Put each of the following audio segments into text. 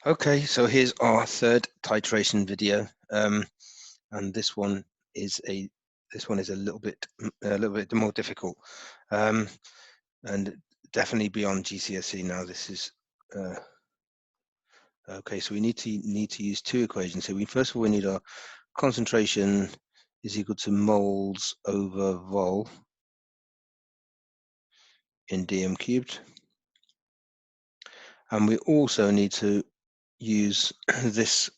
Okay, so here's our third titration video, and this one is a little bit more difficult, and definitely beyond GCSE now. This is okay. So we need to use two equations. So first of all we need our concentration is equal to moles over vol in dm cubed, and we also need to use this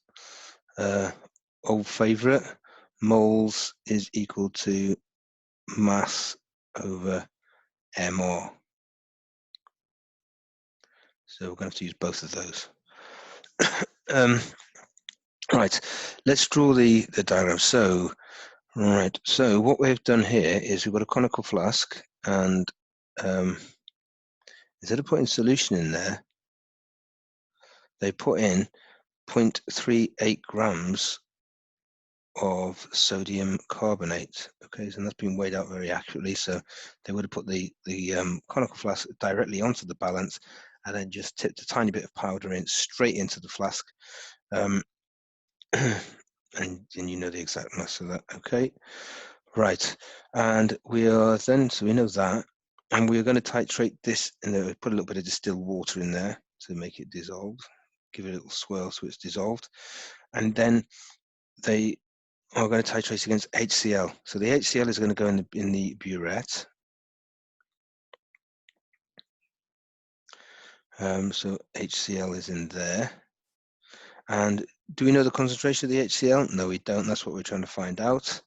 old favorite, moles is equal to mass over mR. So we're going to have to use both of those. Right, let's draw the diagram. So, right, so what we've done here is we've got a conical flask, and instead of putting solution in there, they put in 0.38 grams of sodium carbonate. Okay, so that's been weighed out very accurately. So they would have put the conical flask directly onto the balance, and then just tipped a tiny bit of powder in straight into the flask, and you know the exact mass of that. Okay, right, and we are then, so we know that, and we're going to titrate this, and then put a little bit of distilled water in there to make it dissolve, give it a little swirl so it's dissolved, and then they are going to titrate against HCl. So the HCl is going to go in the burette. So HCl is in there. And do we know the concentration of the HCl? No, we don't. That's what we're trying to find out.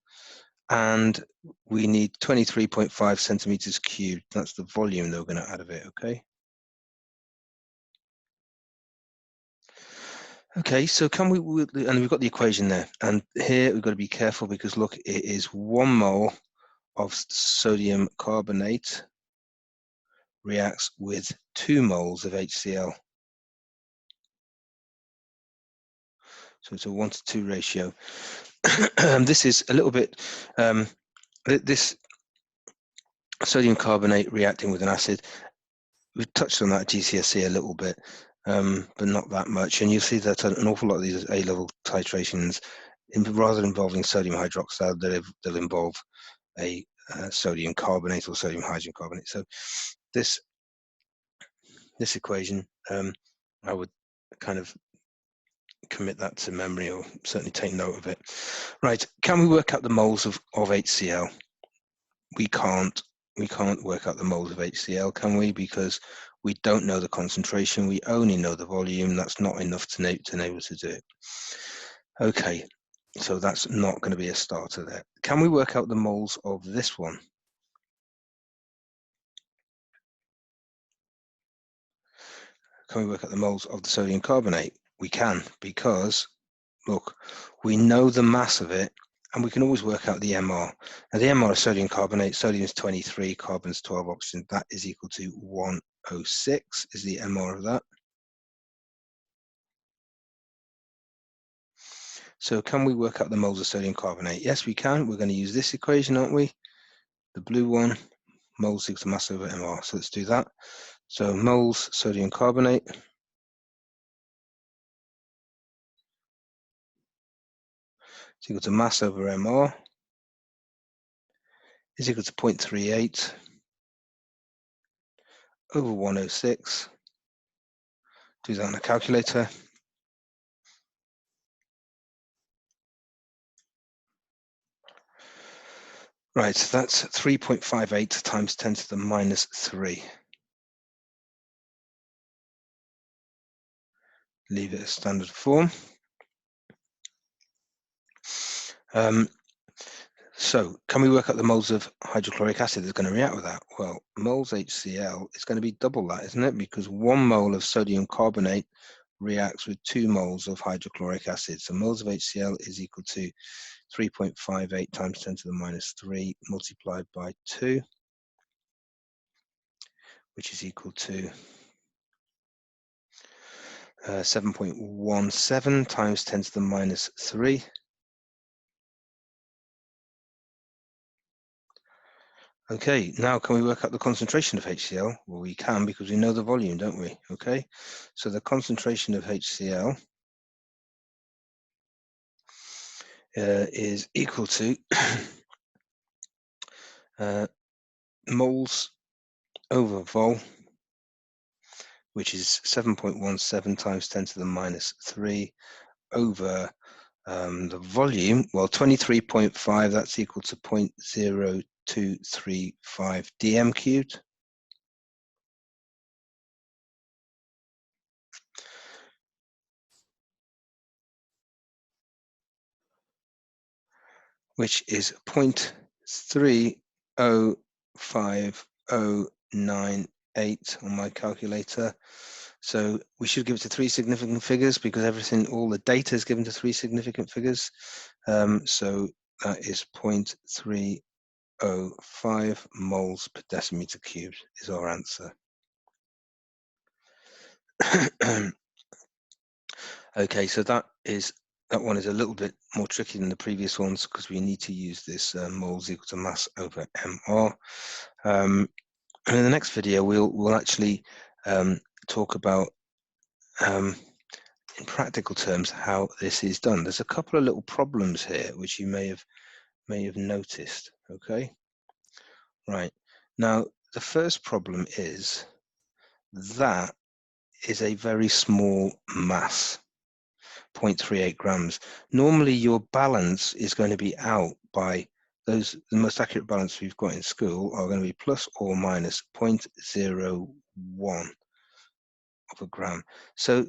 And we need 23.5 centimeters cubed. That's the volume that we're going to add of it, okay? Okay, so can we, and we've got the equation there. And here we've got to be careful because look, it is 1 mole of sodium carbonate reacts with 2 moles of HCl. So it's a 1 to 2 ratio. This is a little bit, this sodium carbonate reacting with an acid, we've touched on that at GCSE a little bit, but not that much. And you'll see that an awful lot of these A-level titrations, rather than involving sodium hydroxide, they'll involve a sodium carbonate or sodium hydrogen carbonate. So this equation, I would kind of commit that to memory, or certainly take note of it. Right, can we work out the moles of HCl? We can't work out the moles of HCl, can we? Because we don't know the concentration, we only know the volume. That's not enough to enable to do it. Okay, so that's not going to be a starter there. Can we work out the moles of this one? Can we work out the moles of the sodium carbonate? We can, because look, we know the mass of it, and we can always work out the MR. Now the MR of sodium carbonate, sodium is 23, carbon's 12, oxygen, that is equal to 106 is the MR of that. So can we work out the moles of sodium carbonate? Yes, we can. We're going to use this equation, aren't we? The blue one, moles equal to mass over MR. So let's do that. So moles sodium carbonate is equal to mass over MR is equal to 0.38 over 106. Do that on a calculator. Right, so that's 3.58 times 10 to the minus 3. Leave it as standard form. So can we work out the moles of hydrochloric acid that's going to react with that? Well, moles HCl is going to be double that, isn't it? Because 1 mole of sodium carbonate reacts with 2 moles of hydrochloric acid. So moles of HCl is equal to 3.58 times 10 to the minus 3 multiplied by 2, which is equal to 7.17 times 10 to the minus 3. Okay, now can we work out the concentration of HCl? Well, we can because we know the volume, don't we? Okay, so the concentration of HCl is equal to moles over vol, which is 7.17 times 10 to the minus 3 over the volume, well, 23.5, that's equal to 0.0235 dm cubed. Which is 0.305098 on my calculator. So we should give it to 3 significant figures because all the data is given to 3 significant figures. So that is 0.305 moles per decimeter cubed is our answer. Okay, so that one is a little bit more tricky than the previous ones because we need to use this moles equal to mass over mR. And in the next video, we'll actually talk about in practical terms how this is done. There's a couple of little problems here which you may have noticed. Okay, right now the first problem is that is a very small mass. 0.38 grams. Normally your balance is going to be out by the most accurate balance we've got in school are going to be plus or minus 0.01 of a gram. So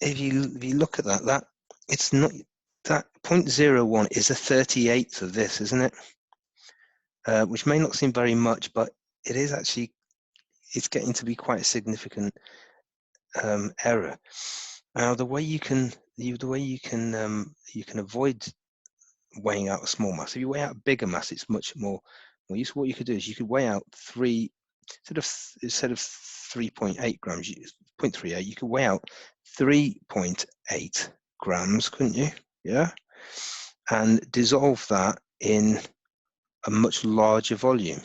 if you look at that it's not, that 0.01 is a 38th of this, isn't it? Which may not seem very much, but it is actually, it's getting to be quite a significant error. Now the way you can avoid weighing out a small mass. If you weigh out a bigger mass, it's much more useful. What you could do is you could weigh out instead of 3.8 grams, 0.38, you could weigh out 3.8 grams, couldn't you? Yeah, and dissolve that in a much larger volume.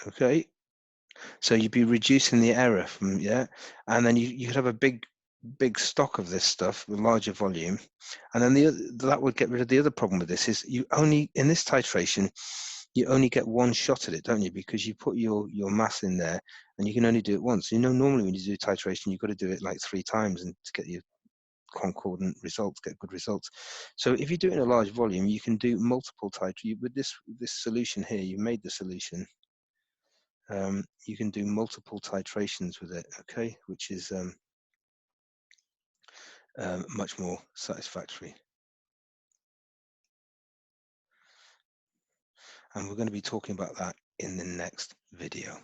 Okay, so you'd be reducing the error from, yeah, and then you could have a big stock of this stuff with larger volume, and then that would get rid of the other problem with this is you only, in this titration, you only get one shot at it, don't you? Because you put your mass in there and you can only do it once. You know, normally when you do titration, you've got to do it like 3 times and to get your concordant results, get good results. So if you do it in a large volume, you can do multiple titrations. With this solution here, you made the solution. You can do multiple titrations with it, okay, which is much more satisfactory. And we're going to be talking about that in the next video.